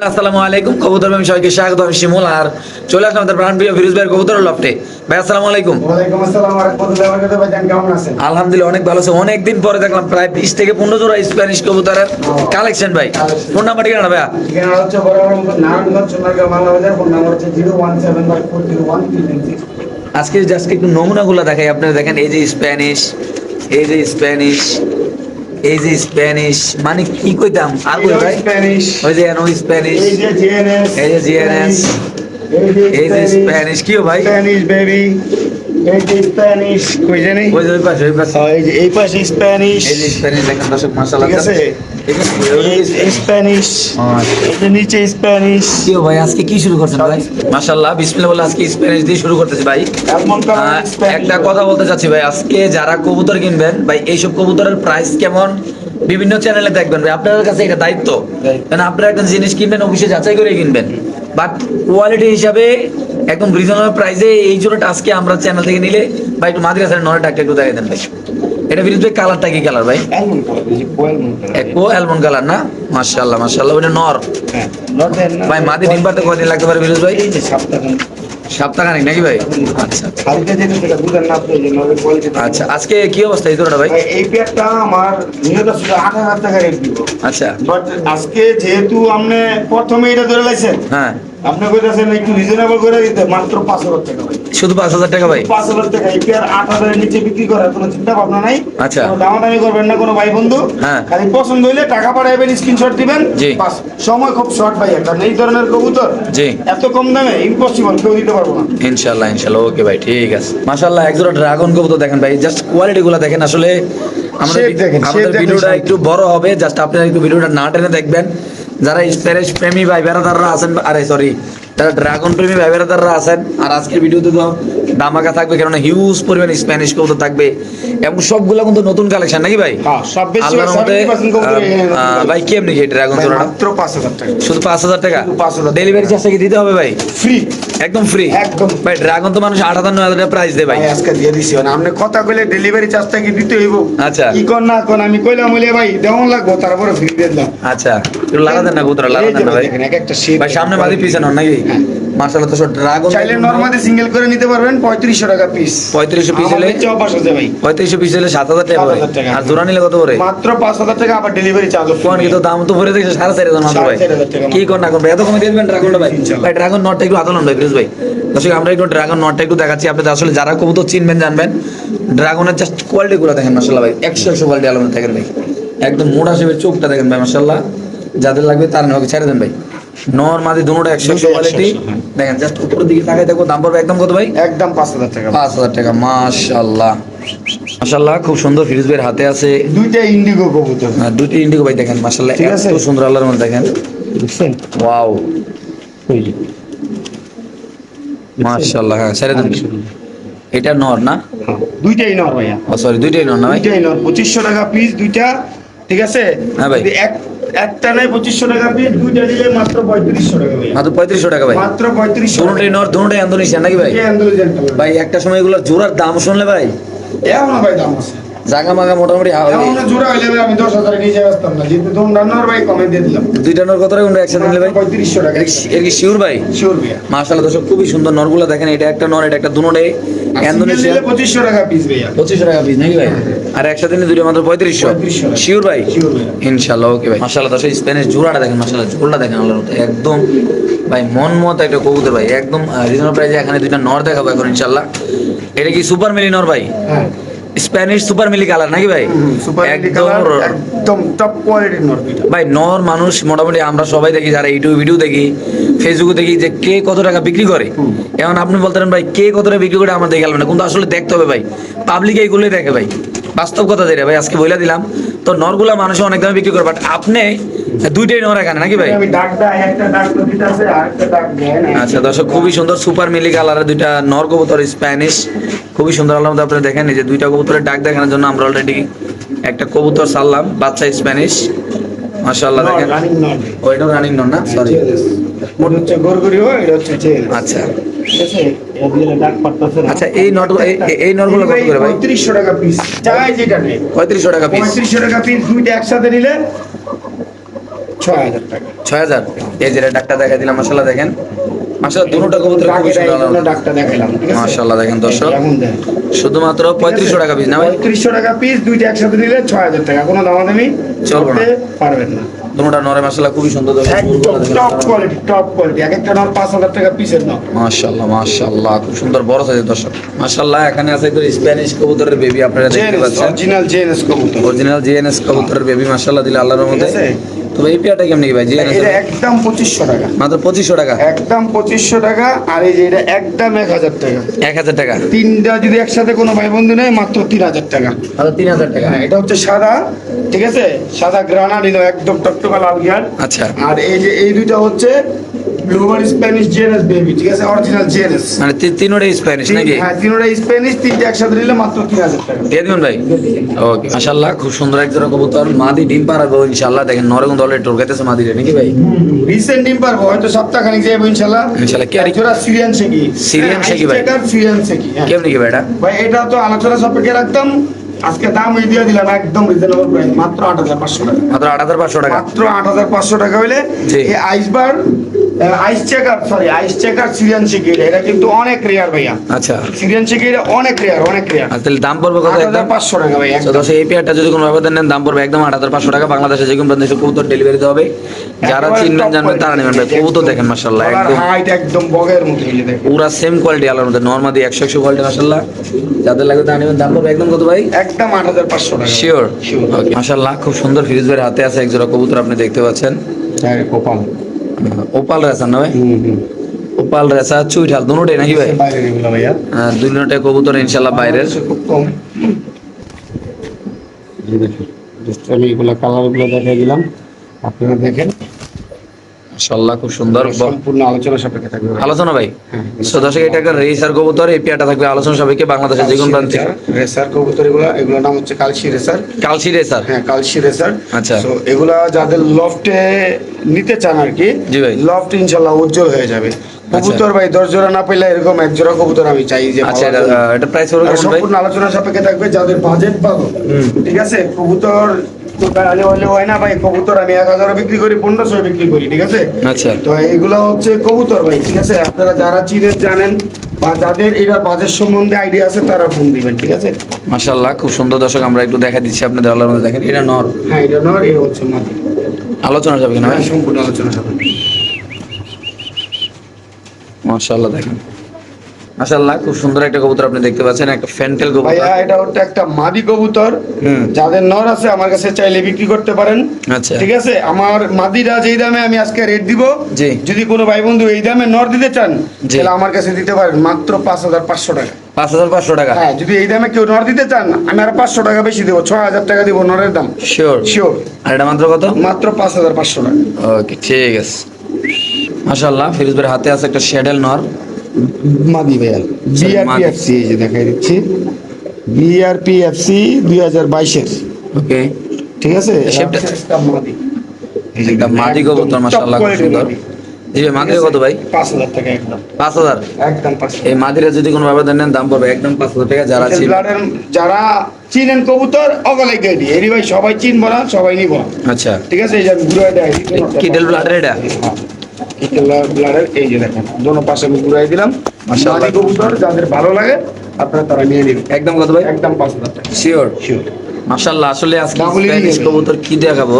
আসসালামু আলাইকুম কবুতর আমি সবাইকে স্বাগত। আমি শিমুল আর চলে আসলাম আমাদের প্রাণ প্রিয় ফিরোজ ভাইয়ের কবুতর লফটে। ভাই আসসালামু আলাইকুম। ওয়ালাইকুম আসসালাম ওয়া রাহমাতুল্লাহি ওয়া বারাকাতুহু। ভাই কেমন আছেন? আলহামদুলিল্লাহ অনেক ভালো আছে। অনেকদিন পরে দেখলাম প্রায় 20 থেকে 15 জোড়া স্প্যানিশ কবুতরের কালেকশন ভাই। ফোন নাম্বার ঠিকানা ভাইয়া? ঠিকানা হচ্ছে বরাবর নারায়ণগঞ্জ সোনারগাঁও বাংলা বাজার। ফোন নাম্বার হচ্ছে 017540133। আজকে জাস্ট একটু নমুনাগুলো দেখাই আপনারা। দেখেন এই যে স্প্যানিশ, এই যে স্প্যানিশ, এই যে স্প্যানিশ, মানে কি কইতাম আর কই ভাই? স্প্যানিশ, ওই যে এনো স্প্যানিশ, এই যে জিএনএস, এই যে জিএনএস, এই যে স্প্যানিশ কি ভাই? স্প্যানিশ বেবি, এই যে স্প্যানিশ কই জানি ওই যে ওই পাশে, ওই পাশে, এই যে এই পাশে স্প্যানিশ, এই যে স্প্যানিশ দেখেন দর্শক মাশাআল্লাহ। ঠিক আছে, এই স্প্যানিশ, এই যে নিচে স্প্যানিশ। কি ভাই আজকে কি শুরু করছেন ভাই? মাশাআল্লাহ বিসমিল্লাহ বলে আজকে স্প্যানিশ দিয়ে শুরু করতেছি ভাই। এমন কালার একটা কথা বলতে চাচ্ছি ভাই, আজকে যারা কবুতর কিনবেন ভাই এইসব কবুতরের প্রাইস কেমন বিভিন্ন চ্যানেলে দেখবেন ভাই। আপনাদের কাছে এটা দায়িত্ব, কারণ আপনারা একটা জিনিস কিনবেন অবশ্যই যাচাই করে কিনবেন, বাট কোয়ালিটি হিসাবে একদম রিজনেবল প্রাইসে এই জোড়াটা আজকে আমরা চ্যানেল থেকে নিলে ভাই একটু মাদ্রাসার নয়টা একটু দেখাই দেন ভাই। এটা বিরুদ্ধে ভাই কালারটা কি কালার ভাই? এমন কালার, এই যে কোয়ালমন কালার, একো অ্যালমন্ড কালার না? মাশাআল্লাহ মাশাআল্লাহ। ওটা নর হ্যাঁ নর্দার্ন না ভাই। মাদি ডিম পারতে কয়দিন লাগতে পারে বিরুজ ভাই? এই যে সপ্তাহে সপ্তাহখানেক নাকি ভাই? আচ্ছা হালকা যেটা সেটা বুঝেন না আপনি, যে নলের কোয়ালিটি। আচ্ছা, আজকে কি অবস্থা এই জোড়াটা ভাই? ভাই এই পেয়ারটা আমার নিয়ত ছিল ৮,০০০ টাকা রেট দিব, আচ্ছা বাট আজকে যেহেতু আপনি প্রথমে এটা ধরে লাইছেন, হ্যাঁ, আপনি কইতাছেন একটু রিজনেবল করে দিতে, মাত্র ৫,০০০ টাকা ভাই। শুধু ৫,০০০ টাকা ভাই? ৫,০০০ টাকা। এই পেয়ার ৮,০০০ এর নিচে বিক্রি করার কোনো চিন্তা ভাবনা নাই। আচ্ছা। কোনো দামাদামি করবেন না কোনো ভাই বন্ধু। হ্যাঁ। খালি পছন্দ হইলে টাকা পাঠাইবেন, স্ক্রিনশট দিবেন। জি। বাস। সময় খুব শর্ট ভাই, কারণ এই ধরনের কবুতর জি। এত কম দামে ইম্পসিবল, কেউ দিতে পারবো না। ইনশাআল্লাহ ইনশাআল্লাহ। ওকে ভাই ঠিক আছে। মাশাআল্লাহ এক জোড়া ড্রাগন কবুতর দেখেন ভাই, জাস্ট কোয়ালিটি গুলো দেখেন। আসলে আমাদের Shape দেখেন, shape আমাদের দেখেন ভিডিওটা সব। একটু বড় হবে, জাস্ট আপনারা একটু ভিডিওটা না টেনে দেখবেন। যারা স্প্যানিশ প্রেমী ভাই বেড়াদাররা আছেন, আরে সরি, যারা ড্রাগন প্রেমী ভাই বেড়াদাররা আছেন, আর আজকের ভিডিওতে তো ধামাকা থাকবে, কেননা হিউজ পরিমাণ স্প্যানিশ কবুতর থাকবে এবং সবগুলো কিন্তু নতুন কালেকশন নাকি ভাই? হ্যাঁ, সব বেশি আল্লাহর মতে 70% কবুতর এই ভাই কি এমনি কি ড্রাগন ভাই, জোড়াটা? মাত্র ৫,০০০ টাকা। শুধু ৫,০০০ টাকা? শুধু ৫,০০০ ডেলিভারি চার্জটা কি দিতে হবে ভাই? ফ্রি, একদম ফ্রি? একদম। ভাই ড্রাগন তো মানুষ ৮,০০০ ৯,০০০ টাকা প্রাইস দেয় ভাই। ভাই আজকে দিয়ে দিছি, মানে আপনি কথা কইলে ডেলিভারি চার্জটা কি দিতে হইব? আচ্ছা। কি কোন না কোন আমি কইলাম হইলে ভাই দেওয়ান লাগবো, তারপরে ফ্রি দিয়ে দিলাম। আচ্ছা একটু লাগা দেন না কবুতর, লাগা এই যে দেন না ভাই। দেখেন এক একটা শেপ ভাই সামনে মাদি পিছনে হন নাকি? মাশাআল্লাহ। তো সব ড্রাগন চাইলে নরমালি সিঙ্গেল করে নিতে পারবেন ৩৫০০ টাকা পিস। ৩৫০০ পিস হলে? অপাস আছে ভাই, ৩৫০০ পিস হলে ৭,০০০ টাকা ভাই। ৭,০০০ টাকা। আর জোড়া নিলে কত করে? মাত্র ৫,০০০ টাকা, আবার ডেলিভারি চার্জ। কোন কি তো দাম তো ভরে দেখছে ৪,৫০০ মাত্র ভাই। ৪,৫০০ টাকা। কি কোন না কোন ভাই এত কমে দিবেন ড্রাগনটা ভাই? ইনশাআল্লাহ। ভাই ড্রাগন নটটা একটু আতলন ভাই ফিরোজ ভাই। দর্শক আমরা একটু ড্রাগন নটটা একটু দেখাচ্ছি আপনাদের। আসলে যারা কবুতর চিনবেন জানবেন, ড্রাগনের জাস্ট কোয়ালিটি গুলো দেখেন মাশাআল্লাহ ভাই। ১০০ কোয়ালিটি আলাদা থাকেন ভাই। একদম মোটা শেপের চোখটা দেখেন ভাই মাশাআল্লাহ। যাদের লাগবে তার নাকি ছেড়ে দেন ভাই। নর মাদি দুটোটা ১০০ কোয়ালিটি দেখেন। জাস্ট উপরের দিকে তাকাই দেখো, দাম পড়বে একদম কত ভাই? একদম ৫,০০০ টাকা। ৫,০০০ টাকা। মাশাআল্লাহ মাশাআল্লাহ, খুব সুন্দর। ফিরোজ ভাইয়ের হাতে আছে দুইটা ইন্ডিগো কবুতর, দুটি ইন্ডিগো ভাই দেখেন মাশাআল্লাহ, ঠিক আছে? এত সুন্দর আল্লাহর মধ্যে দেখেন। বুঝছেন? ওয়াও ওই যে মাশাআল্লাহ। হ্যাঁ ছেড়ে দেন। এটা নর না? দুইটাই নর ভাইয়া, ও সরি দুইটাই নর না ভাই? দুইটাই নর। ২৫০০ টাকা পিস দুইটা, ঠিক আছে? হ্যাঁ ভাই। যদি একটা নাই ২৫০০ টাকা পিস, দুইটা নিলে মাত্র ৩৫০০ টাকা ভাইয়া। মাত্র ৩৫০০ টাকা ভাই? মাত্র ৩৫০০ টাকা। দুটোই নর, দুটোই ইন্দোনেশিয়ান নাকি ভাই? এই আন্দোলন জানতে হবে। ভাই একটা সময় এগুলো জোড়ার দাম শুনলে ভাই এমন ভাই দাম আছে, জাগা মাগা মোটামুটি এমন জোড়া হইলে ভাই আমি ১০,০০০ নিচে আসতাম না, যেহেতু তোমরা নর ভাই কমে দিয়ে দিলাম। দুইটা নর কত টাকা কোনটা একসাথে নিলে ভাই? ৩৫০০ টাকা। এর কি শিওর ভাই? শিওর ভাইয়া। মাশাআল্লাহ দর্শক খুবই সুন্দর নরগুলো দেখেন। এটা একটা নর, এটা একটা দুটোই ইন্দোনেশিয়ান। ২৫০০ টাকা পিস ভাইয়া। ২৫০০ টাকা পিস নাকি ভাই? আর একসাথে নিলে দুটো মাত্র ৩৫০০। ৩৫০০ টাকা। শিওর ভাই? শিওর ভাইয়া। ইনশাআল্লাহ। ওকে ভাই মাশাআল্লাহ দর্শক স্প্যানিশ জোড়াটা দেখেন মাশাআল্লাহ, জোড়াটা দেখেন আল্লাহর মতো একদম ভাই মন মতো একটা কবুতর ভাই। একদম রিজনেবল প্রাইসে এখানে দুইটা নর দেখাবো এখন ইনশাআল্লাহ। এটা কি সুপার মিলি নর ভাই? হ্যাঁ, স্প্যানিশ সুপার মিলি কালার নাকি ভাই? সুপার কালার, একদম টপ কোয়ালিটির নর দুইটা। ভাই নর মানুষ মোটামুটি আমরা সবাই দেখি, যারা ইউটিউব ভিডিও দেখি, ফেসবুকে দেখি যে কে কত টাকা বিক্রি করে। এখন আপনি বলতেন ভাই কে কত টাকা বিক্রি করে আমরা দেখে গেলাম না, কিন্তু আসলে দেখতে হবে ভাই। পাবলিক এইগুলোই দেখে ভাই, বাস্তব কথা যেটা ভাই আজকে বইলা দিলাম। তো নরগুলা মানুষে অনেক দামে বিক্রি করে, বাট আপনি দুইটাই নর এখানে নাকি ভাই? আমি ডাকটা একটা ডাক তো দিতে আছে, আর একটা ডাক দেন। আচ্ছা দর্শক খুবই সুন্দর সুপার মিলি কালারের দুইটা নর কবুতর স্প্যানিশ, খুবই সুন্দর আল্লাহর মধ্যে। আপনি দেখেন এই যে দুইটা কবুতরের ডাক দেখানোর জন্য আমরা অলরেডি একটা কবুতর ছাড়লাম, বাচ্চা স্প্যানিশ মাশাআল্লাহ দেখেন। রানিং নর। ওইটা রানিং নর না? সরি। মোট হচ্ছে গরগরি হয়, এটা হচ্ছে চেল। আচ্ছা ঠিক আছে? এর দিলে ডাক পারতাছে না। আচ্ছা এই নট এই নরগুলো কত করে ভাই? ৩৫০০ টাকা পিস। চাই যেটা নেই। ৩৫০০ টাকা পিস। ৩৫০০ টাকা পিস, দুইটা একসাথে নিলে 6,000 টাকা। 6,000। এই যে ডাকটা দেখাই দিলাম, মাশাআল্লাহ দেখেন, মাশাআল্লাহ দুটোটা কবুতর খুব ডাকের এই জন্য সুন্দর। ডাকটা দেখাইলাম, ঠিক আছে? মাশাআল্লাহ দেখেন দর্শক, এখন দেন। শুধুমাত্র 3500 টাকা পিস না ভাই? 3500 টাকা পিস, দুইটা একসাথে নিলে 6,000 টাকা, কোনো দামাদামি চলবে না। করতে পারবেন না। দুটোটা নরে মাশাআল্লাহ খুবই সুন্দর দর্শক। একদম টপ কোয়ালিটি, টপ কোয়ালিটি, এক একটা নর 5,000 টাকা পিসের নর। মাশাআল্লাহ মাশাআল্লাহ খুব সুন্দর বড় সাইজের দর্শক। মাশাআল্লাহ এখানে আছে তো স্প্যানিশ কবুতরের বেবি, আপনারা দেখতে পাচ্ছেন অরিজিনাল জেএনএস কবুতর। অরিজিনাল জিএনএস কবুতরের বেবি, মাশাআল্লাহ দিলে আল্লাহর রহমতে। ঠিক আছে? তবে এই পেয়ারটা কেমন কি ভাই জিএনএস? এটা একদম 2500 টাকা, মাত্র 2500 টাকা। একদম 2500 টাকা। আর এই যে এটা একদম 1000 টাকা। 1000 টাকা। তিনটা যদি একসাথে কোনো ভাই বন্ধু নেয় মাত্র 3000 টাকা। মাত্র 3000 টাকা। হ্যাঁ, এটা হচ্ছে সাদা, ঠিক আছে? সাদা গ্রানাডিনো, একদম টকটকা লাল গিয়ার। আচ্ছা, আর এই যে এই দুইটা হচ্ছে ব্লুবার স্প্যানিশ জেএনএস বেবি, ঠিক আছে? অরিজিনাল জেএনএস। মানে তিনোটাই স্প্যানিশ নাকি? হ্যাঁ, তিনটা স্প্যানিশ, তিনটা একসাথে নিলে মাত্র 3000 টাকা। দিয়ে দিবেন ভাই? ওকে মাশাআল্লাহ খুব সুন্দর এক জোড়া কবুতর, মাদি ডিম পাড়াবো ইনশাআল্লাহ। দেখেন নরগুন দলে টোরকাইতেছে মাদিরে নাকি ভাই? রিসেন্ট ডিম পারবো, হয়তো সপ্তাহ খানিক যাবো ইনশাআল্লাহ। ইনশাআল্লাহ। কি আর জোড়া সিরিয়ান শেকি। সিরিয়ান শেকি ভাই? সিরিয়ান শেকি, হ্যাঁ। কেমন কি ভাই এটা? ভাই এটা তো আলোচনা সাপেক্ষে রাখতাম, আজকে দাম এই দিয়ে দিলাম একদম রিজনেবল প্রাইস, মাত্র 8,500 টাকা। মাত্র 8,500 টাকা। মাত্র 8,500 টাকা হইলে জি। এই আইসবার আইস চেকার সিরিয়ান শেকি, এটা কিন্তু অনেক রেয়ার ভাইয়া। আচ্ছা, সিরিয়ান শেকি এটা অনেক রেয়ার, অনেক রেয়ার। আর তাহলে দাম পড়বে কত একদম? 8,500 টাকা ভাই তো একদম। দর্শক এই পেয়ারটা যদি কোনো ব্যবধান নেন দাম পড়বে একদম 8,500 টাকা। বাংলাদেশে যে কোনো প্রান্তে কবুতর ডেলিভারি দেওয়া হবে। যারা একেবারে চিনবেন top জানবেন তারা নেবেন ভাই। quality। কবুতর দেখেন মাশাআল্লাহ গলার একদম হাইট একদম বগের মতো, এই যে দেখেন। পুরা সেম কোয়ালিটি আলার মধ্যে, নরমাদি 100 কোয়ালিটি মাশাআল্লাহ। যাদের লাগবে তারা নেবেন, দাম পড়বে একদম কত ভাই? একদম 8,500 টাকা। শিওর? Sure। ওকে মাশাআল্লাহ খুব সুন্দর। ফিরোজ ভাইয়ের হাতে আছে এক জোড়া কবুতর, আপনি দেখতে পাচ্ছেন। হ্যাঁ, কোপাল। ওপাল রেসার না ভাই? ওপাল রেসা চুইঠাল দুটোটাই নাকি ভাই? বাইরের এগুলো ভাইয়া। দুটোটাই কবুতর ইনশাআল্লাহ বাইরের। খুব কম। এই দেখেন, just আমি এগুলা কালারগুলো দেখাই দিলাম, আপনারা দেখেন। মাশাআল্লাহ খুব সুন্দর। সম্পূর্ণ আলোচনা সাপেক্ষে থাকবে ভাই। আলোচনা ভাই? হ্যাঁ। সো দর্শক এটা একটা রেসার কবুতর, এই পেয়ারটা থাকবে আলোচনা সাপেক্ষে বাংলাদেশের যে কোনো প্রান্তে। রেসার কবুতর এগুলোর নাম হচ্ছে কালশি রেসার। কালশি রেসার? হ্যাঁ, কালশি রেসার। আচ্ছা। তো এগুলা যাদের লফটে নিতে চান আর কি, জি ভাই। লফট ইনশাআল্লাহ উজ্জ্বল হয়ে যাবে। কবুতর ভাই 10 জোড়া না পেলে এরকম এক জোড়া কবুতর আমি চাই যে আচ্ছা, পাওয়ার জন্য। এটা প্রাইস পড়বে আর কেমন ভাই? সম্পূর্ণ আলোচনা সাপেক্ষে থাকবে, যাদের বাজেট পাবো, ঠিক আছে? কবুতর তো গালে হলে হয় না ভাই, কবুতর আমি 1,000 বিক্রি করি, 1,500 বিক্রি করি, ঠিক আছে? আচ্ছা। তো এগুলো হচ্ছে কবুতর ভাই, ঠিক আছে? আপনারা যারা চিনেন জানেন বা যাদের এটা বাজেট সম্বন্ধে আইডিয়া আছে তারা ফোন দিবেন, ঠিক আছে? মাশাআল্লাহ খুব সুন্দর দর্শক, আমরা একটু দেখা দিচ্ছি আপনাদের আলোর মধ্যে। দেখেন এটা নর, হ্যাঁ, এটা নর, এটা হচ্ছে মাদি। আলোচনা যাবে কিনা ভাই? হ্যাঁ, সম্পূর্ণ আলোচনা সাপেক্ষে। মাশাআল্লাহ দেখেন, মাশাআল্লাহ খুব সুন্দর একটা কবুতর আপনি দেখতে পাচ্ছেন, একটা ফ্যান্টেল কবুতর। ভাইয়া এটা হচ্ছে একটা মাদি কবুতর। যাদের নর আছে আমার কাছে চাইলে বিক্রি করতে পারেন, আচ্ছা। ঠিক আছে? আমার মাদিরা যেই দামে আমি আজকে রেট দিব, জি। যদি কোনো ভাই বন্ধু এই দামে নর দিতে চান জি। তাহলে আমার কাছে দিতে পারেন মাত্র 5,500 টাকা। 5,500 টাকা? হ্যাঁ, যদি এই দামে কেউ নর দিতে চান আমি আর 500 টাকা বেশি দেবো, 6,000 টাকা দিব নরের দাম। শিওর? শিওর। আর এটা মাত্র কত? মাত্র 5,500 টাকা। ওকে ঠিক আছে। মাশাআল্লাহ ফিরোজ ভাইয়ের হাতে আছে একটা শ্যাডেল নর। মাদি ভাইয়া, মাদি। বিআরপিএফসি, এই যে দেখাই দিচ্ছি, বিআরপিএফসি 2022-এর, ওকে ঠিক আছে? শেপটা- একটা মাদি, এই যে একটা মাদি একদম কবুতর top মাশাআল্লাহ খুব quality সুন্দর। মাদি। জি ভাই মাদির কত ভাই? 5,000 টাকা একদম। 5,000? একদম 5,000। এই মাদিরা যদি কোনো ব্যবধান নেন দাম পড়বে একদম 5,000 টাকা। যারা Little চিন, blood-এর যারা চিনেন কবুতর অগলে গেডি, এরি ভাই সবাই চিনবো না, সবাই নিব না, আচ্ছা। ঠিক আছে? এই যে আমি ঘুরাই দেয় কিডেল ব্লাডের এটা? ব্লাডের, এই যে দেখেন দোনো পাশে আমি ঘুরাই দিলাম। মাশাআল্লাহ। মাদি কবুতর যাদের ভালো লাগে আপনারা তারা নিয়ে নিবেন। একদম কত ভাই? একদম 5,000 টাকা। শিওর? শিওর। মাশাআল্লাহ আসলে আজকে Double স্প্যানিশ ring এর। কবুতর কি দেখাবো?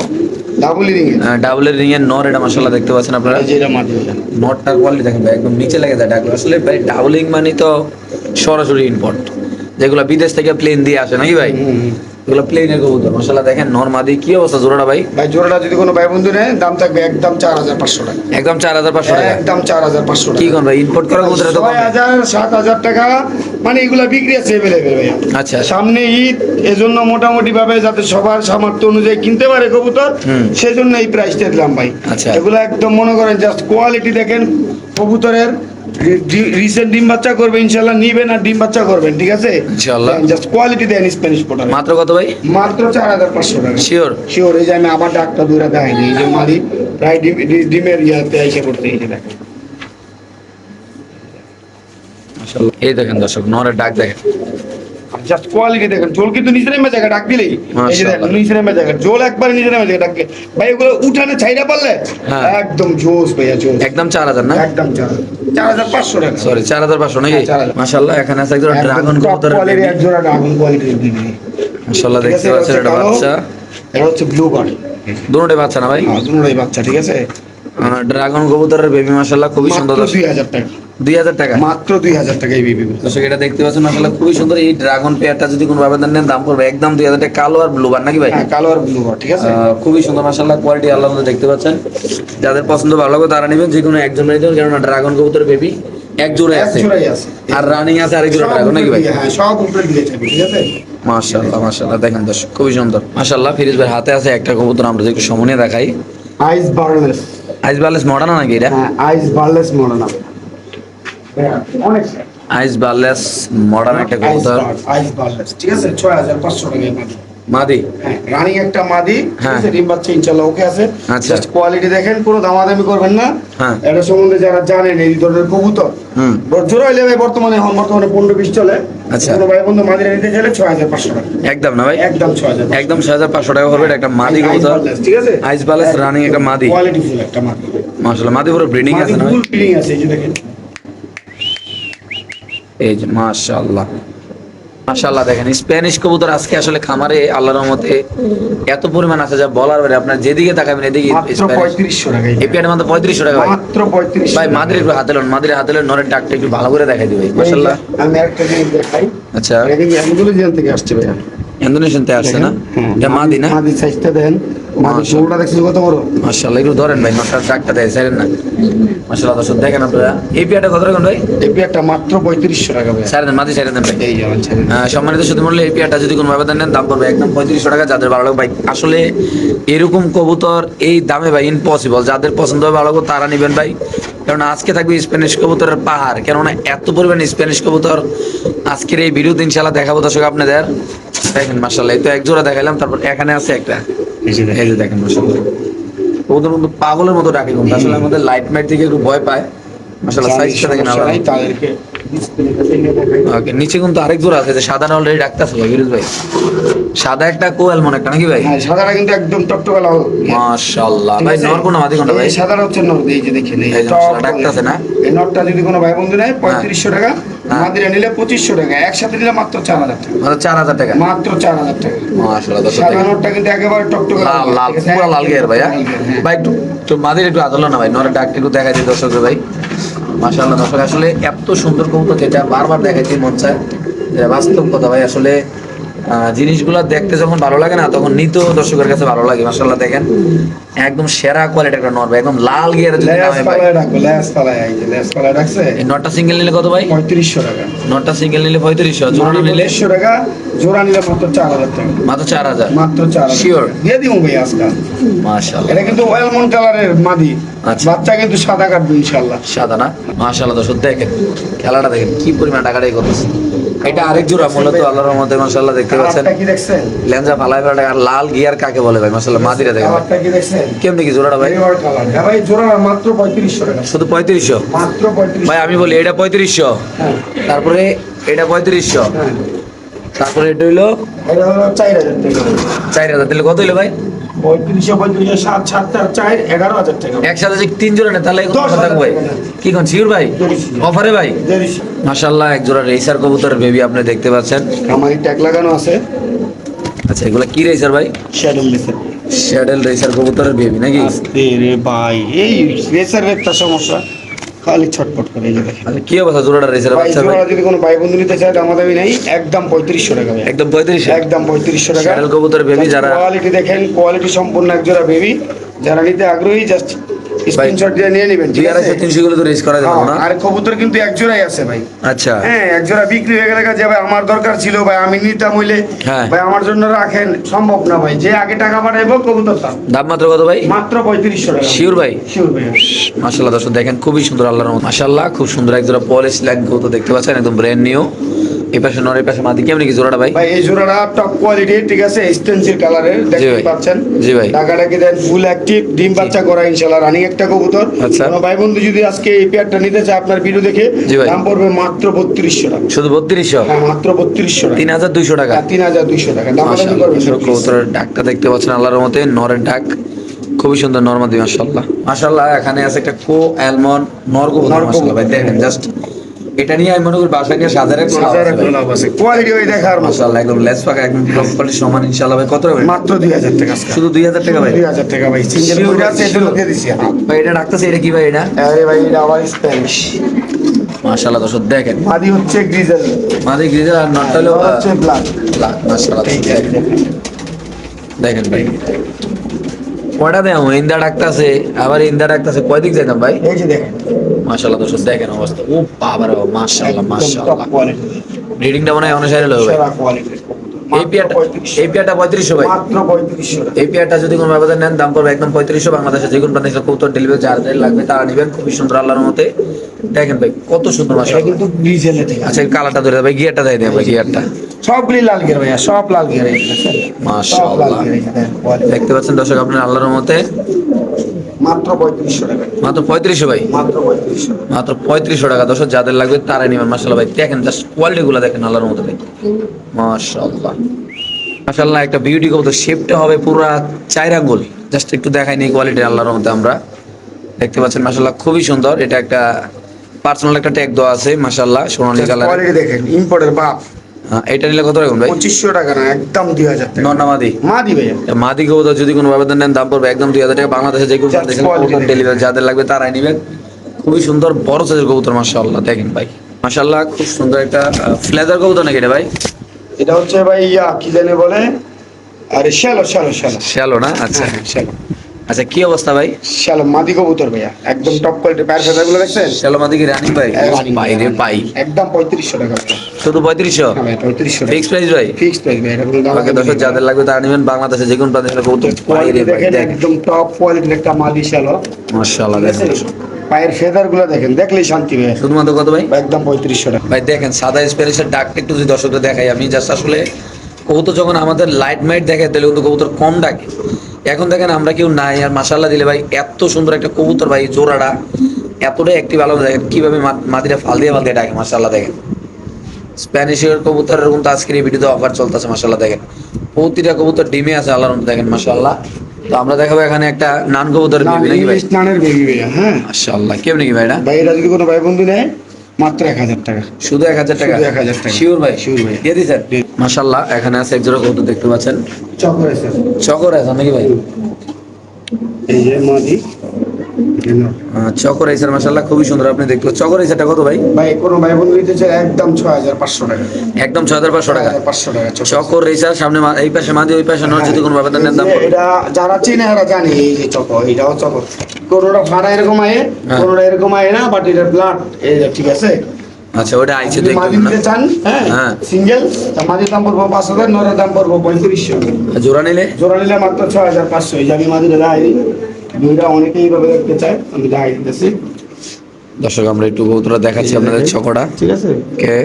ডাবল রিং এর, ডাবলের রিং এর নর, এটা মাশাআল্লাহ দেখতে পাচ্ছেন আপনারা। এই যে এটা মাদি ভাইয়া। নটটার কোয়ালিটি দেখেন ভাই, একদম নিচে লেগে যায় ডাকলে। আসলে ভাই ডাবলিং মানে তো সরাসরি ইম্পোর্ট, যেগুলো বিদেশ থেকে প্লেন দিয়ে আসে নাকি ভাই? এগুলো প্লেনের কবুতর মাশাআল্লাহ দেখেন নর মাদি। কি অবস্থা জোড়াটা ভাই? ভাই জোড়াটা যদি কোনো ভাই বন্ধু নেয় দাম থাকবে একদম 4,500 টাকা। একদম 4,500 টাকা? একদম 4,500 কি টাকা। কোন ভাই ইম্পোর্ট করা কবুতর এত কম? 6,000 7,000 টাকা, মানে এগুলা বিক্রি আছে এভেলেবেল ভাইয়া। আচ্ছা। সামনে ঈদ, এজন্য মোটামুটি ভাবে যাতে সবার সামর্থ্য অনুযায়ী কিনতে পারে কবুতর, সেজন্য এই প্রাইসটা দিলাম ভাই। আচ্ছা। এগুলো একদম মনে করেন জাস্ট কোয়ালিটি দেখেন কবুতরের, রিসেন্ট ডিম বাচ্চা করবে ইনশাআল্লাহ, নিবেন আর ডিম বাচ্চা করবেন, ঠিক আছে? ইনশাআল্লাহ। জাস্ট কোয়ালিটি দেন স্প্যানিশ পোটার। মাত্র কত ভাই? মাত্র 4,500 টাকা। শিওর? শিওর। এই যে আমি আবার ডাকটা দূরে দেখাইনি, এই যে মাদি প্রায় ডিমের ইয়াতে আইসা করতে, এই যে দেখেন। মাশাআল্লাহ এই দেখেন দর্শক নরের ডাক দেখেন। জাস্ট কোয়ালিটি দেখেন, জোল কিন্তু নিচে নেমে জায়গা ডাক দিলেই, এই যে দেখেন নিচে নেমে জায়গা, জোল একবারে নিচে নেমে জায়গা ডাকলে ভাই ওগুলো উঠানে ছাইরা পারলে হ্যাঁ। একদম জোস ভাইয়া, জোস একদম 4000 না? একদম 4,500 টাকা। সরি 4500 নাকি? হ্যাঁ, 4000 মাশাআল্লাহ, এখানে আছে একজন ড্রাগন কবুতরের কোয়ালিটি, baby। এক জোড়া ড্রাগন কোয়ালিটির বিবি। মাশাআল্লাহ, ঠিক আছে, দেখতে পাচ্ছেন এটা কালো, বাচ্চা, এটা হচ্ছে ব্লু বার্ড, দুটোই বাচ্চা না ভাই? দুটোই বাচ্চা। ঠিক আছে, ড্রাগন কবুতরের বেবি মাশাআল্লাহ খুবই সুন্দর। মাত্র 2000 টাকা, 2000 টাকা মাত্র 2000 টাকা এই বিবি। দর্শক এটা দেখতে পাচ্ছেন মাশাআল্লাহ খুবই সুন্দর। এই ড্রাগন পেয়ারটা যদি কোনো ভাবে নেন দাম পড়বে একদম 2000 টাকা। কালো আর ব্লু বার নাকি ভাই? হ্যাঁ, কালো আর ব্লু বার্ড। ঠিক আছে, খুবই সুন্দর মাশাআল্লাহ, কোয়ালিটি আল্লাহর মধ্যে দেখতে পাচ্ছেন। যাদের পছন্দ ভালো লাগবে তারা নেবেন, যে কোনো একজন নিয়ে যাবেন, কারণ ড্রাগন কবুতরের বেবি এক জোড়াই এক আছে জোড়াই আছে, আর রানিং আছে আরেক জোড়া সব ড্রাগন নাকি ভাই? উপরে দিয়ে, হ্যাঁ সব উপরে দিয়ে যাবে। ঠিক আছে, মাশাআল্লাহ মাশাআল্লাহ, দেখেন দর্শক খুবই সুন্দর মাশাআল্লাহ। ফিরিজ ভাই হাতে আছে একটা কবুতর, আমরা যদি একটু সময় দেখাই। আইস বার্লেস, আইস বালেস মডার্ন নাকি এটা? হ্যাঁ আইস বার্লেস মডার্ন, অনেক আইস বালেস মডার্ন একটা কবুতর, আইস বার্লেস। ঠিক আছে, 6500 টাকা এই মাদি। মাদি। হ্যাঁ, রানিং একটা মাদি। ঠিক হ্যাঁ। আছে, ডিম বাচ্চা ইনশাআল্লাহ ওকে আছে। আচ্ছা। জাস্ট কোয়ালিটি দেখেন, কোনো দামাদামি করবেন না। হ্যাঁ। এটা সম্বন্ধে যারা জানেন এই ধরনের কবুতর, হুম। জোড়া হইলে ভাই বর্তমানে 15-20 চলে। আচ্ছা। কোনো ভাই বন্ধু মাদিরা নিতে চাইলে 6500 টাকা, একদম না ভাই? একদম 6500। একদম 6500 টাকা করবে। এটা একটা মাদি আইস কবুতর, বার্লেস, ঠিক আছে, আইস বালেস রানিং একটা মাদি, কোয়ালিটি ফুল একটা মাদি। মাশাআল্লাহ। মাদি পুরো ব্রিডিং মাদি আছে না ভাই? ফুল ফিলিং আছে, এই যে দেখেন। এই যে মাশাআল্লাহ মাশাআল্লাহ, দেখেন স্প্যানিশ কবুতর আজকে আসলে খামারে আল্লাহর রহমতে এত পরিমাণ আছে যা বলার বাইরে। আপনার যেদিকে তাকাবেন এদিকে মাত্র স্প্যানিশ। 3500 টাকা এই পেয়ারের মধ্যে 3500 টাকা ভাই? মাত্র 3500 ভাই মাদির একটু হাতে লোন, মাদির হাতে লোন, নরের ডাকটা একটু ভালো করে দেখাই দিবে মাশাআল্লাহ। আমি একটা জিনিস দেখাই, আচ্ছা, এটা কিন্তু অ্যান্ডোনেশিয়ান থেকে আসছে ভাইয়া। ইন্দোনেশিয়ান তে আসছে না? হ্যাঁ, এটা মাদি না? মাদি সাইজটা দেন, মাদি মাশাআল্লাহ। শোলটা দেখছেন কত বড়? মাশাআল্লাহ, একটু ধরেন ভাই, নটার ডাকটা দেয় ছাড়েন না। মাশাআল্লাহ দর্শক দেখেন আপনারা এই পেয়ারটা কত রাখুন ভাই? এই পেয়ারটা মাত্র 3500 টাকা ভাইয়া। ছাড়েন দেন, মাদি ছাড়েন দেন ভাই। এই যে আমার ছেলে। সম্মানিত শুধু মূল্যে এই পেয়ারটা যদি কোনো ভাবে নেন দাম পড়বে একদম 3500 টাকা। যাদের ভালো লাগবে ভাই, আসলে এরকম কবুতর এই দামে ভাই ইম্পসিবল। যাদের পছন্দ হবে ভালো লাগবে তারা নেবেন ভাই, কারণ আজকে থাকবে স্প্যানিশ কবুতরের পাহাড়। কেননা এত পরিমাণ স্প্যানিশ কবুতর আজকের এই ভিডিওতে ইনশাআল্লাহ দেখাবো দর্শক আপনাদের। দেখেন মাশাআল্লাহ, এই তো এক জোড়া দেখাইলাম, তারপর এখানে আছে একটা, এই যে দেখেন। এই যে দেখেন মাশাআল্লাহ। কবুতর কিন্তু পাগলের মতো ডাকে, কিন্তু আসলে আমাদের লাইট মাইট থেকে একটু ভয় পায়। মাশাআল্লাহ সাইজটা দেখেন সমস্যা আলাদা। নাই, তাদেরকে ডিসপ্লে থেকে দেখাই। ওকে, নিচে কিন্তু আরেক জোড়া আছে, যে সাদা অলরেডি ডাকতেছে ভাই ফিরোজ ভাই। সাদা একটা কোয়েল মনে একটা নাকি ভাই? হ্যাঁ, সাদাটা কিন্তু একদম টকটকা লাল। মাশাআল্লাহ ঠিক ভাই, আছে? নর কোন মাদি কোনটা ভাই? এই সাদাটা হচ্ছে নর, এই যে দেখেন এই এই যে টক মশলা ডাকতাছে না? এই নরটা যদি কোনো ভাই বন্ধু নেয় 3500 টাকা, হ্যাঁ। মাদিরা নিলে 2500 টাকা, একসাথে নিলে মাত্র 4000 টাকা, মানে 4000 টাকা। মাত্র 4000 টাকা। মাশাআল্লাহ দর্শক সাদা দেখেন। নরটা কিন্তু একেবারে টকটকা লাল লাল ঠিক আছে? পুরো লাল গিয়ার ভাই। লাল গিয়ার, হ্যাঁ। ভাই একটু একটু মাদির একটু আদল না ভাই, নরের ডাকটা একটু দেখাই দিই দর্শকদের ভাই। মাশাআল্লাহ দর্শক, আসলে এত সুন্দর কবুতর যেটা বারবার দেখাইতে মন চায়, যেটা বাস্তব কথা ভাই। আসলে জিনিসগুলো দেখতে যখন ভালো লাগে না, তখন নিতেও দর্শকের কাছে ভালো লাগে। মাশাআল্লাহ দেখেন, একদম সেরা কোয়ালিটির একটা নর ভাই, একদম লাল গিয়ার যদি লেস নামে ভাই। পালায় রাখো, লেস পালায়, এই যে লেস পালায় রাখছে এই নটটা সিঙ্গেল নিলে কত ভাই? 3500 টাকা। নটটা সিঙ্গেল নিলে 3500, জোড়া নিলে 3500 টাকা, জোড়া নিলে মাত্র 4000 টাকা, মাত্র 4000। মাত্র 4000। Sure? দিয়ে দিমু ভাই আজকে। মাশাআল্লাহ, এটা কিন্তু অয়েলমন কালারের মাদি, আচ্ছা। বাচ্চা কিন্তু সাদা কাটবে ইনশাআল্লাহ। সাদা না? মাশাআল্লাহ দর্শক দেখেন, খেলাটা দেখেন কি পরিমাণ টাকাটাই করতেছে। এটা আরেক জোড়া মূলত আল্লাহর রহমতে মাশাআল্লাহ দেখতে পাচ্ছেন। কালারটা কি দেখছেন? লেঞ্জা ফালাই ফালাই, আর লাল গিয়ার কাকে বলে ভাই? মাশাআল্লাহ মাদিরা দেখেন ভাই। কালারটা কি দেখছেন? কেমন কি জোড়াটা ভাই? River colour. হ্যাঁ ভাই, জোড়া মাত্র 3500 টাকা, শুধু 3500? মাত্র 3500। ভাই আমি বলি এটা 3500, হ্যাঁ, তারপরে এটা 3500, হ্যাঁ। তারপরে এটা হইলো এটা হলো 4000 টাকা। 4000। দিলে কত হইলো ভাই? 3500, 7, 7, 4, 11,000 টাকা। একসাথে যে তিন জোড়া নেই তাহলে কত 10,000 থাকবে ভাই? টাকা। কি কোন শিওর ভাই? অফারে ভাই? দেরিস। মাশাআল্লাহ, এক জোড়া রেসার কবুতরের বেবি আপনি দেখতে পাচ্ছেন। আমার ট্যাগ লাগানো আছে, আচ্ছা, এগুলা কি রেসার ভাই? শ্যাডেল রেসার। শ্যাডেল রেসার কবুতরের বেবি নাকি? আস্তে রে ভাই, এই রেসারের একটা সমস্যা, খালি ছটপট করে, এই যে দেখেন। আচ্ছা, কি অবস্থা জোড়াটা রেসার ভাই বাচ্চা ভাই? জোড়া যদি কোনো ভাই বন্ধু নিতে চায় আমাদের নেই, একদম 3500 টাকা ভাই, একদম 3500? একদম 3500 টাকা। শ্যাডেল কবুতরের বেবি যারা কোয়ালিটি দেখেন, কোয়ালিটি সম্পূর্ণ এক জোড়া বেবি, যারা নিতে আগ্রহী জাস্ট স্ক্রিনশট দিয়ে নিয়ে নেবেন, ঠিক আছে? 250-300 গুলো তো রেস করা যাবে না? আর কবুতর কিন্তু এক জোড়াই আছে ভাই। আচ্ছা, হ্যাঁ, এক জোড়া বিক্রি হয়ে গেলে যে ভাই আমার দরকার ছিল ভাই, আমি নিতাম হইলে হ্যাঁ। ভাই আমার জন্য রাখেন, সম্ভব না ভাই। যে আগে টাকা পাঠাইবো কবুতরটা দাম মাত্র কত ভাই? মাত্র 3500 টাকা। শিওর ভাই? শিওর ভাই। মাশাআল্লাহ দর্শক দেখেন, খুবই সুন্দর আল্লাহর রহমত। মাশাআল্লাহ, খুব সুন্দর এক জোড়া পলিশ লাইন কবুতর দেখতে পাচ্ছেন, একদম ব্র্যান্ড নিউ। এই পাশে নর, এই পাশে মাদি, কেমন কি জোড়াটা ভাই? ভাই এই জোড়াটা টপ কোয়ালিটি, ঠিক আছে, স্টেনসিল কালারের, জি দেখতে ভাই। পাচ্ছেন। জি ভাই। টাকাটাকে দেন ফুল অ্যাক্টিভ, ডিম বাচ্চা করা ইনশাআল্লাহ, রানিং একটা কবুতর। আচ্ছা। কোনো ভাই বন্ধু যদি আজকে এই পেয়ারটা নিতে চায় আপনার ভিডিও দেখে, জি ভাই। দাম পড়বে মাত্র 3200 টাকা। শুধু 3200? হ্যাঁ, মাত্র 3200 টাকা। 3200 টাকা। 3200 টাকা দাম আলাদা মাশাআল্লাহ, করবেন। কবুতরের ডাকটা দেখতে পাচ্ছেন আল্লাহর রহমতে, নরের ডাক খুবই সুন্দর, নরমাদি মাশাআল্লাহ। মাশাআল্লাহ, এখানে আছে একটা কো অ্যালমন্ড নর কবুতর নর মাশাআল্লাহ ভাই, কবুতর। দেখেন জাস্ট এটা নিয়ে আমি মনে করি বাসায় নিয়ে সাজারে কোয়ালিটি ওই দেখার মতো। মাশাআল্লাহ, একদম লেস পাকা, একদম প্রপারলি সমান ইনশাআল্লাহ ভাই। কত হবে? মাত্র 2000 টাকা আজকে। শুধু 2000 টাকা ভাই? 2000 টাকা ভাই, সিঙ্গেল Sure বইটা ভাই, আছে এটা sure। দিয়ে দিছি আমি। ভাই এটা ডাকতেছে, এটা কি ভাই এটা? আরে ভাই এটা আবার স্প্যানিশ। মাশাআল্লাহ দর্শক দেখেন, মাদি হচ্ছে গ্রিজেল, মাদি গ্রিজেল আর নটটা হলো হচ্ছে ব্ল্যাক। ব্ল্যাক। মাশাআল্লাহ দেখেন ভাই, কয়টা দেয় ইন্দা ডাকতেছে, আবার ইন্দা ডাকতেছে, কয় দিক যাইতাম ভাই? এই যে দেখেন, মাশাআল্লাহ দর্শক দেখেন অবস্থা, ও বাবারে বাবা, মাশাআল্লাহ টপ মাশাআল্লাহ। কোয়ালিটি, ব্রিডিংটা মনে হয় অনুসারে হবে ভাই। সেরা কোয়ালিটি। এই পেয়ারটা, এই পেয়ারটা 3500 ভাই। মাত্র 3500 টাকা। এই পেয়ারটা যদি কোনো ব্যবধান নেন দাম পড়বে একদম 3500 বাংলাদেশে। যে কোনো প্রান্তে কবুতর ডেলিভারি চার্জ লাগবে, তারা নেবেন। খুবই সুন্দর আল্লাহর মতে, দেখেন ভাই কত সুন্দর এটা মাশাআল্লাহ। কিন্তু গ্রিজেলে থেকে। আচ্ছা, এই কালারটা ধরে ভাই, গিয়ারটা দেয় দেন ভাই, গিয়ারটা সবগুলি লাল গিয়ার ভাইয়া, সব লাল গিয়ার। সব লাল মাশাআল্লাহ। গিয়ার, এই যে দেখেন, quality। দেখতে পাচ্ছেন দর্শক আপনার আল্লাহর মতে, মাত্র 3500 টাকা। মাত্র 3500 ভাই, মাত্র 3500 টাকা। মাত্র 3500 টাকা। দর্শক যাদের লাগবে তারাই নেবেন মাশাআল্লাহ ভাই। দেখেন জাস্ট কোয়ালিটি গুলো দেখেন আল্লাহর মতে ভাই, মাশাআল্লাহ মাশাআল্লাহ। একটা বিউটি কবুতর, শেপটা হবে পুরো 4 আঙ্গুল। জাস্ট একটু দেখাই নেই কোয়ালিটি আল্লাহর মতে। আমরা দেখতে পাচ্ছেন মাশাআল্লাহ খুবই সুন্দর। এটা একটা পার্সোনাল একটা ট্যাগ দেওয়া আছে মাশাআল্লাহ, সোনালী কালার। কোয়ালিটি দেখেন, ইম্পোর্টের বাপ। এটা নিলে কত রাখুন ভাই? 2500 টাকা না, একদম 2000 টাকা। নন্নামাদি মাদি ভাইয়া। মাদি কবুতর যদি কোনো ব্যবধান নেন দাম পড়বে একদম 2000 টাকা বাংলাদেশে। যে কোনো Just quality দেখেন। ডেলিভারি যাদের লাগবে তারাই নেবেন। খুবই সুন্দর বড় সাইজের কবুতর মাশাআল্লাহ, দেখেন ভাই মাশাআল্লাহ। খুব সুন্দর একটা ফ্লেজার কবুতর নাকি এটা ভাই? এটা হচ্ছে ভাই ইয়া কি জানে বলে, আরে শ্যালো শ্যালো শ্যালো শ্যালো না? আচ্ছা শ্যালো। আচ্ছা, কি অবস্থা ভাই? শ্যালো মাদি কবুতর ভাইয়া, একদম টপ কোয়ালিটি। পায়ের ফেদারগুলো দেখছেন? শ্যালো মাদি কি রানিং ভাই? ভাই রে ভাই, একদম 3500 টাকা। শুধু 3500? হ্যাঁ ভাই, 3500 টাকা ফিক্স প্রাইস ভাই? ফিক্সড প্রাইস ভাই, এটা কোনো দাম ওকে দর্শক যাদের লাগবে তারা নেবেন। বাংলাদেশে যে কোনো প্রান্তে কবুতর ভাই রে ভাই, দেখেন, দেখেন একদম টপ কোয়ালিটির একটা মাদি শ্যালো। মাশাআল্লাহ। ঠিক আছে? দেখেন পায়ের ফেদারগুলো দেখেন, দেখলেই শান্তি ভাই। শুধুমাত্র কত ভাই? একদম 3500 টাকা। ভাই দেখেন সাদা স্প্যানিশের ডাকটা একটু যদি দর্শকদের দেখাই আমি, জাস্ট আসলে কবুতর যখন আমাদের লাইট মাইট দেখে তাহলে কিন্তু কবুতর কম ডাকে। এখন দেখেন আমরা কেউ নাই, আর মাশাআল্লাহ দিলে ভাই এত সুন্দর একটা কবুতর ভাই, জোড়াটা এতটাই একটি ভালো। দেখেন কিভাবে মাটিটা ফাল দিয়ে ডাকে মাশাআল্লাহ। দেখেন স্প্যানিশের কবুতরের কিন্তু আজকের এই ভিডিওতে অফার চলতেছে মাশাআল্লাহ। দেখেন প্রতিটা কবুতর ডিমে আছে আল্লাহর মধ্যে, দেখেন মাশাআল্লাহ। তো আমরা দেখাবো এখানে একটা নান কবুতরের বেবি নাকি ভাই? ইংলিশ নানের বেবি ভাইয়া। হ্যাঁ মাশাআল্লাহ, কেমন কি ভাই এটা? ভাই, এটা যদি কোনো ভাই বন্ধু নেয় মাত্র 1000 টাকা। শুধু 1000 টাকা? শুধু 1000 টাকা। শিওর ভাই? Sure ভাই। দিয়ে দিছেন? মাশাআল্লাহ, এখানে আছে এক জোড়া কবুতর দেখতে পাচ্ছেন, চকর আছে, চকর আছে নাকি ভাই? এই যে মাদি। চকর আইসার মাশাআল্লাহ খুবই সুন্দর। আপনি দেখতে পাচ্ছেন চকর আইসারটা কত ভাই? ভাই কোনো ভাই বন্ধু নিতে চায় একদম 6500 টাকা। একদম 6500 টাকা। 500 টাকা চকর রেসার সামনে এই পাশে মাদি, ওই পাশে নর, যদি কোনো ব্যবধান নেন দাম পড়বে। এটা যারা চিনে এরা জানে, এই যে চকর, এটাও চকর। কোনোটা ফাড়া এরকম আয়ে, হ্যাঁ। কোনোটা এরকম আয়ে না, বাট এটা ব্লাড। এই যে ঠিক আছে। আচ্ছা, ওটা আইছে যদি মাদি দেখুন না। নিতে চান, হ্যাঁ হ্যাঁ। সিঙ্গেল, তা মাদির দাম পড়বো 5000, নরের দাম পড়বো 3500। আর জোড়া নিলে? জোড়া নিলে মাত্র 6500। এই যে আমি মাদিটা দেখাই দিই, দুইটা অনেকেই এইভাবে দেখতে চায়, আমি দেখাই দিতেছি। দর্শক আমরা একটু কবুতরটা দেখাচ্ছি আপনাদের চকটা। ঠিক আছে, ওকে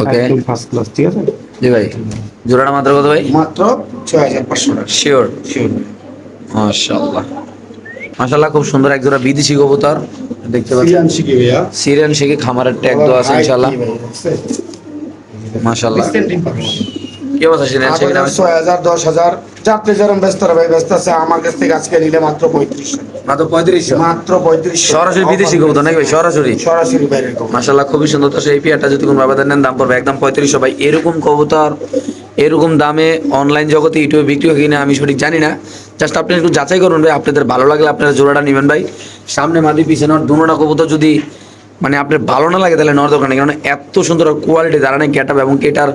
ওকে একদম ফার্স্ট ক্লাস। ঠিক আছে, জি ভাই। জোড়াটা মাত্র কত ভাই? মাত্র 6500 টাকা। শিওর? শিওর। মাশাআল্লাহ মাশাআল্লাহ, খুব সুন্দর এক জোড়া বিদেশি কবুতর দেখতে পাচ্ছেন। সিরিয়ান শিখি ভাইয়া, সিরিয়ান শিখে খামারের ট্যাগ দেওয়া আছে ইনশাআল্লাহ মাশাআল্লাহ। কি অবস্থা সিরিয়ান শিখে? 6000, 10000 যাতে যেরকম ব্যস্ত ভাই ব্যস্ত আছে। আমার কাছ থেকে আজকে নিলে মাত্র 3500। মাত্র 3500? মাত্র 3500। সরাসরি বিদেশি কবুতর নাকি ভাই? সরাসরি সরাসরি বাইরের কবুতর। মাশাআল্লাহ খুবই সুন্দর। তো সেই পেয়ারটা যদি কোনো ব্যবধান নেন দাম পড়বে একদম 3500 ভাই। এরকম কবুতর এরকম দামে অনলাইন জগতে ইউটিউবে বিক্রি হয় কিনা আমি সঠিক জানি না। জাস্ট আপনি একটু যাচাই করুন ভাই, আপনাদের ভালো লাগলে আপনারা জোড়াটা নেবেন ভাই। সামনে মাদি পিছনে দুটোটা কবুতর যদি মানে আপনার ভালো না লাগে তাহলে নেওয়ার দরকার নেই, কারণ এত সুন্দর কোয়ালিটি দাঁড়ানো গেটআপ এবং এটার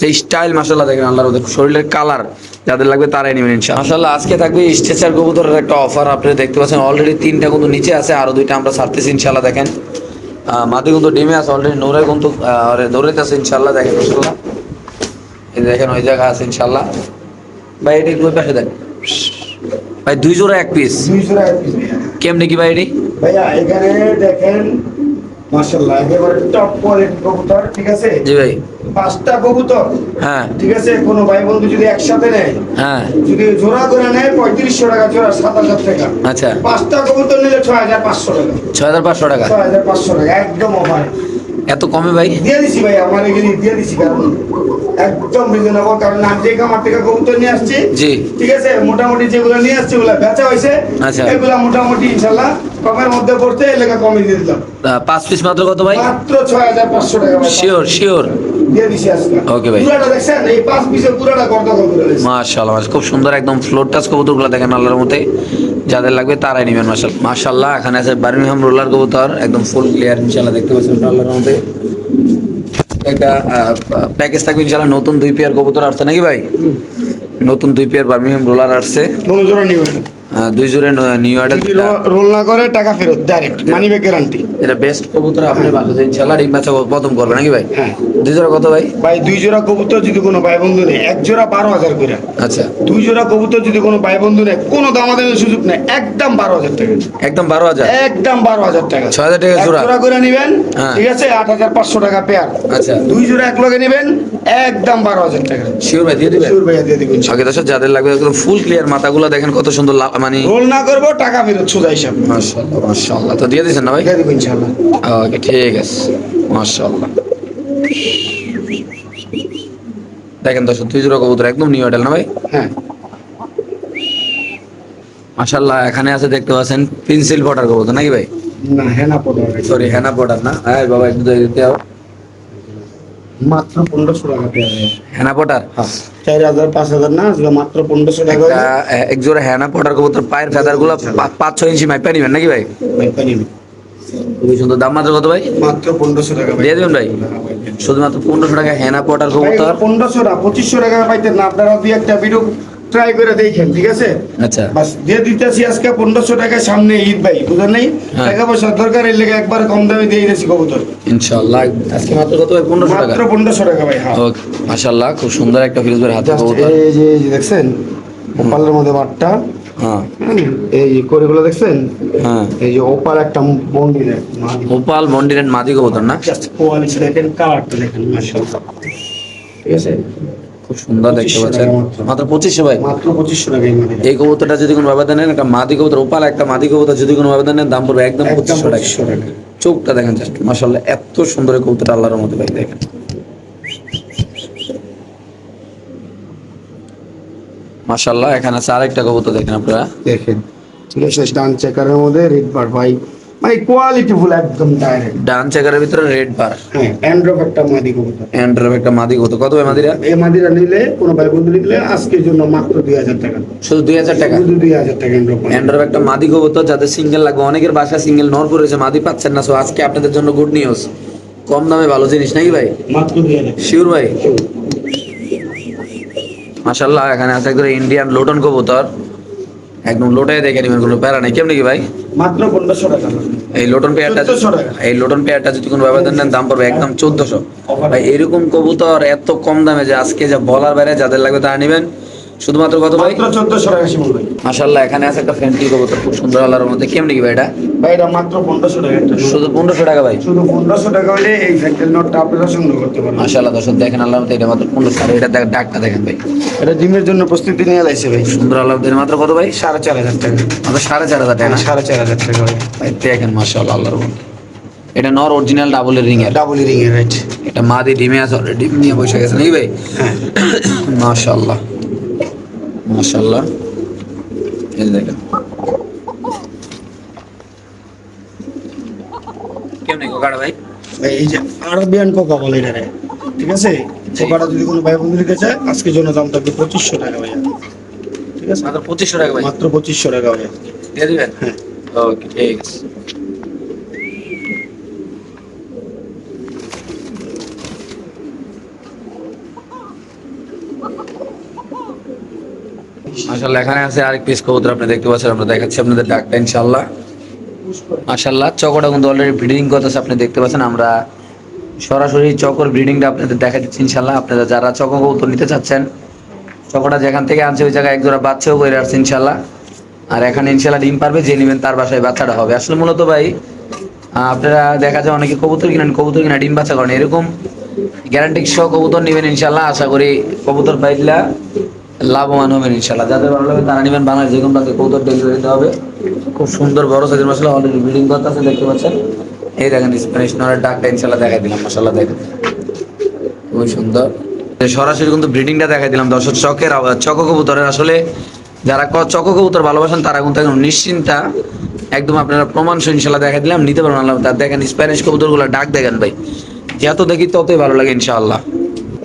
যে স্টাইল মাশাআল্লাহ দেখেন আল্লাহর ওদের শরীরের কালার, যাদের লাগবে তারাই নেবেন ইনশাআল্লাহ। মাশাআল্লাহ আজকে থাকবে স্ট্রেচার কবুতরের একটা অফার, আপনারা দেখতে পাচ্ছেন অলরেডি 3টা কিন্তু নিচে আছে, আরো 2টা আমরা ছাড়তেছি ইনশাআল্লাহ। দেখেন মাদি কিন্তু ডিমে আছে অলরেডি, নোরে কিন্তু দৌড়াইতে আছে ইনশাআল্লাহ। দেখেন মাশাআল্লাহ, এই দেখেন ওই জায়গা আছে ইনশাআল্লাহ ভাই। এটা একটু ওই পাশে দেন ভাই, 2 জোড়া 1 পিস। 2 জোড়া এক পিস ভাইয়া। কেমনে কি ভাই এটি? ভাইয়া এখানে দেখেন মাশাআল্লাহ একেবারে টপ কোয়ালিটি কবুতর, ঠিক আছে? জি ভাই। 5টা কবুতর, হ্যাঁ ঠিক আছে? কোনো ভাই বন্ধু যদি একসাথে নেয়, হ্যাঁ যদি জোড়া করে নেয় 3500 টাকা জোড়া, 7000 টাকা। আচ্ছা 5টা কবুতর নিলে 6500 টাকা। 6500 টাকা 6500 টাকা একদম অফার এত কমে ভাই? দিয়ে দিছি ভাই, আমার এগুলি দিয়ে দিছি, কারণ একদম রিজনেবল, কারণ আমি যে খামার থেকে কবুতর নিয়ে আসছি, জি ঠিক আছে, মোটামুটি যেগুলো নিয়ে আসছি ওগুলো বেচা হয়েছে, আচ্ছা। এগুলা মোটামুটি ইনশাল্লাহ কমের মধ্যে পড়তে এলাকা কমে দিয়ে দিলাম। 5 পিস মাত্র কত ভাই? মাত্র 6500 টাকা ভাই। শিওর শিওর দিয়ে দিছি আজকে। Okay ভাই। পুরাটা দেখছেন, এই 5 পিসের পুরাটা গর্দগর্দ করে দিয়েছি। মাশাআল্লাহ খুব সুন্দর একদম ফ্লোর টাচ কবুতরগুলো দেখেন আল্লাহর মতে, যাদের লাগবে তারাই নেবেন। মাশাআল্লাহ এখানে আছে বার্মিংহাম রোলার কবুতর, একদম ফুল ক্লিয়ার ইনশাআল্লাহ দেখতে পাচ্ছেন আল্লাহর মতে। একটা প্যাকেজ থাকবে ইনশাআল্লাহ। নতুন 2 পেয়ার কবুতর আসছে নাকি ভাই? নতুন 2 পেয়ার বার্মিংহাম রোলার আসছে, কোনো জোড়া নিবেন 2 জোড়ে নিউ অর্ডার। যদি রোল না করে টাকা ফেরত, ডাইরেক্ট মানি ব্যাক গ্যারান্টি। এটা বেস্ট কবুতর, আপনি বাসাতে ইনশাআল্লাহ ডিম বাচ্চা প্রথম করবে নাকি ভাই? হ্যাঁ। 2 জোড়া কত ভাই? ভাই 2 জোড়া কবুতর যদি কোনো ভাই বন্ধু নেয়, এক জোড়া 12000 করে। আচ্ছা 2 জোড়া কবুতর যদি কোনো ভাই বন্ধু নেয়, কোনো দামাদামির সুযোগ নেই, একদম 12000 টাকা। একদম 12000। একদম 12000 টাকা। 6000 টাকা এক জোড়া। জোড়া করে নেবেন, হ্যাঁ। ঠিক আছে, 8500 টাকা পেয়ার। আচ্ছা 2 জোড়া এক লগে নেবেন, একদম 12000 টাকা। শিওর ভাই দিয়ে দিবেন? শিওর ভাইয়া দিয়ে দিবেন। আগে দর্শক যাদের লাগবে একদম ফুল ক্লিয়ার মাথাগুলো দেখেন কত সুন্দর মানে রোল না করবো টাকা ফেরত, সোজা হিসাব। মাশাআল্লাহ মাশাআল্লাহ। তো দিয়ে দিয়েছেন না ভাই? দিয়ে দিবেন ইনশাআল্লাহ। ওকে ঠিক আছে মাশাআল্লাহ। দেখেন দর্শক 2 জোড়া কবুতর একদম নিউ অর্ডার না ভাই? হ্যাঁ। মাশাআল্লাহ এখানে আছে দেখতে পাচ্ছেন পেন্সিল বর্ডার কবুতর নাকি ভাই? না হ্যাঁ না পড়ে সরি হেনা বর্ডার না, হ্যাঁ বাবা একটু দিতে হবে। মাত্র 1500 টাকা পেয়ার। হেনা বর্ডার। হ্যাঁ 4000 5000 না, আজকে মাত্র 1500 টাকা। এক জোড়া হেনা বর্ডার কবুতর পায়ের ফেদার গুলো 5-6 ইঞ্চি মাইপা নিবেন নাকি ভাই? ভাই পানি খুবই সুন্দর। দাম মাত্র কত ভাই? মাত্র 1500 টাকা ভাই। দিয়ে দিবেন ভাই? শুধুমাত্র 1500 টাকা হেনা বর্ডার কবুতর। 1500 না 2500 টাকা পাইতেন না, আপনারা দুই একটা ভিডিও ট্রাই করে দেখেন, ঠিক আছে? আচ্ছা বাস দিয়ে দিতেছি আজকে 1500 টাকা, সামনে ঈদ ভাই, বুঝলেন নাই? হ্যাঁ। টাকা পয়সা দরকার, এর লেগে একবার কম দামে দিয়ে দিয়েছি কবুতর। ইনশাআল্লাহ আজকে মাত্র কত ভাই? 1500 টাকা। মাত্র 1500 টাকা ভাই। হ্যাঁ ওকে মাশাআল্লাহ খুব সুন্দর একটা ফিরোজ ভাইয়ের হাতে Just কবুতর। এই যে দেখছেন ওপালের মধ্যে বাটটা, হ্যাঁ এই যে করেগুলো দেখছেন, হ্যাঁ এই যে ওপাল একটা বন্ডি দেয়, গোপাল মন্ডিরের মাদি কবুতর না? জাস্ট কোয়ালিটি দেখেন, কালারটা দেখেন, মাশাআল্লাহ, ঠিক আছে? খুব সুন্দর দেখতে পাচ্ছেন। 2500 টাকা মাত্র 2500 ভাই? মাত্র 2500 টাকা এই মানে। এই কবুতরটা যদি কোনো ভাবে দেন, একটা মাদি কবুতর ওপাল একটা মাদি কবুতর যদি কোনো ভাবে দেন দাম পড়বে একদম 2500 টাকা। 2500 টাকা। চোখটা দেখেন জাস্ট মাশাআল্লাহ, এত সুন্দর এই কবুতরটা আল্লাহর মধ্যে ভাই দেখেন। মাশাআল্লাহ এখানে আছে আরেকটা কবুতর দেখেন আপনারা, দেখেন, ঠিক আছে, ডান চেকারের মধ্যে রেড বার ভাই, মানে কোয়ালিটি ফুল একদম ডাইরেক্ট। ডান চেকারের ভিতরে রেড বার, হ্যাঁ অ্যান্ড্রপ একটা মাদি কবুতর। অ্যান্ড্রয়েড একটা মাদি কবুতর। কত ভাই মাদিরা? এই মাদিরা নিলে কোনো ভাই বন্ধু নিলে আজকের জন্য মাত্র 2000 টাকা। শুধু 2000 টাকা। শুধু 2000 টাকা অ্যান্ড্রপ। অ্যান্ড্রয়েড একটা মাদি কবুতর যাদের সিঙ্গেল লাগবে, অনেকের বাসা সিঙ্গেল নর পড়েছে মাদি পাচ্ছেন না, সো আজকে আপনাদের জন্য গুড নিউজ, কম দামে ভালো জিনিস নাকি ভাই? মাত্র 2000। শিওর ভাই? মাশাআল্লাহ এখানে আছে একদম ইন্ডিয়ান লোটন কবুতর, একদম লোটাই দেখে নিবেন, কোনো প্যারা নেই। কেমনি কি ভাই? মাত্র 1500 টাকা। এই লোটন পেয়ারটা, 1400 টাকা। এই লোটন পেয়ারটা যদি কোনো ব্যবধান নেন দাম পড়বে একদম 1400 ভাই। এরকম কবুতর এত কম দামে যে আজকে যা বলার বাইরে, যাদের লাগবে তারা নেবেন। শুধুমাত্র কত ভাই? মাত্র 1400 টাকা শিমুল ভাই। মাশাআল্লাহ এখানে আছে একটা ফ্রেন্ডলি কবুতর খুব সুন্দর আল্লাহর মধ্যে। কেমনি কি ভাই এটা? ভাই এটা মাত্র 1500 টাকা একটা। শুধু 1500 টাকা ভাই? শুধু 1500 টাকা হলে এই ফ্যাক্টরি নোটটা আপনারা সংগ্রহ করতে পারবেন। মাশাআল্লাহ দর্শক দেখেন আল্লাহর মধ্যে, এটা মাত্র 1500। আর এটা ডাকটা দেখেন ভাই, এটা জিমের জন্য প্রস্তুতি নিয়ে লাইছে ভাই। সুন্দর আল্লাহর মধ্যে। মাত্র কত ভাই? 4500 টাকা। মাত্র 4500 টাকা না? 4500 টাকা ভাই। ভাই দেখেন মাশাআল্লাহ আল্লাহর মধ্যে। এটা নর অরিজিনাল ডাবল রিং এর, ডাবল রিং এর, রাইট। এটা মাদি ডিমে আছে অলরেডি, ডিম নিয়ে বসে গেছে নাকি ভাই? হ্যাঁ মাশাআল্লাহ মাশাআল্লাহ। এই দেখেন কেমনে কোকাটা ভাই? ভাই এই যে আরবিয়ান কোকা বলে এটারে, ঠিক আছে? কোকাটা যদি কোনো ভাই বন্ধু নিতে চায় আজকের জন্য দাম থাকবে 2500 টাকা ভাই, ঠিক আছে? মাত্র 2500 টাকা ভাই? মাত্র 2500 টাকা ভাই। দিয়ে দিবেন? হ্যাঁ। ওকে ঠিক আছে। মাশাআল্লাহ এখানে আছে আরেক পিস কবুতর আপনি দেখতে পাচ্ছেন, আমরা দেখাচ্ছি আপনাদের ডাকটা ইনশাআল্লাহ। মাশাআল্লাহ চকোটা কিন্তু অলরেডি ব্রিডিং করতেছে, আপনি দেখতে পাচ্ছেন। আমরা সরাসরি চকোর ব্রিডিংটা আপনাদের দেখা দিচ্ছি ইনশাআল্লাহ। আপনারা যারা চকো কবুতর নিতে চাচ্ছেন, চকোটা যেখান থেকে আনছে ওই জায়গায় এক জোড়া বাচ্চাও করে আসছে ইনশাআল্লাহ। আর এখানে ইনশাআল্লাহ ডিম পারবে, যে নেবেন তার বাসায় বাচ্চাটা হবে। আসলে মূলত ভাই আপনারা দেখা যায় অনেকে কবুতর কিনা ডিম বাচ্চা করেন, এরকম গ্যারান্টি সহ কবুতর নেবেন ইনশাল্লাহ। আশা করি কবুতর পাইলা লাভবান হবেন ইনশাল্লাহ। যাদের ভালো লাগে তারা নেবেন, বাংলাদেশ যে কোনো প্রান্তে কবুতর ডেলিভারি দিতে হবে। খুব সুন্দর বড় সাইজের মশলা অলরেডি ব্রিডিং করতেছে, দেখতে পাচ্ছেন। এই দেখেন স্প্যানিশ নরের ডাকটা ইনশাল্লাহ দেখাই দিলাম, মশলা দেখেন খুবই সুন্দর। সরাসরি কিন্তু ব্রিডিংটা দেখাই দিলাম দর্শক। চক কবুতরের আসলে যারা চক কবুতর ভালোবাসেন তারা কিন্তু একদম নিশ্চিন্তা একদম আপনারা প্রমাণ সহ ইনশাল্লাহ দেখাই দিলাম, নিতে পারবেন আল্লাহ। তার দেখেন স্প্যানিশ কবুতরগুলো ডাক দেখেন ভাই, যত দেখি ততই ভালো লাগে ইনশাআল্লাহ।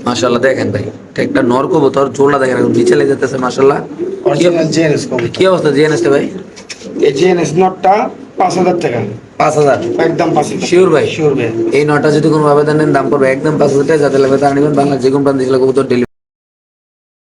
মাশাআল্লাহ দেখেন ভাই, এটা একটা নর কবুতর, চোলা দেখেন এখন নিচে লেগে যেতেছে মাশাআল্লাহ। অরিজিনাল জিএনএস কবুতর। কি অবস্থা জিএনএস ভাই? এই জিএনএস নটটা 5000 টাকা। 5000 একদম 5000 শিওর ভাই? শিওর ভাই। এই নটা যদি কোনো ভাবে দেন দাম পড়বে একদম 5000 টাকা। যাদের লাগবে তারা নেবেন, বাংলা যে কোনো প্রান্তে কবুতর ডেলিভারি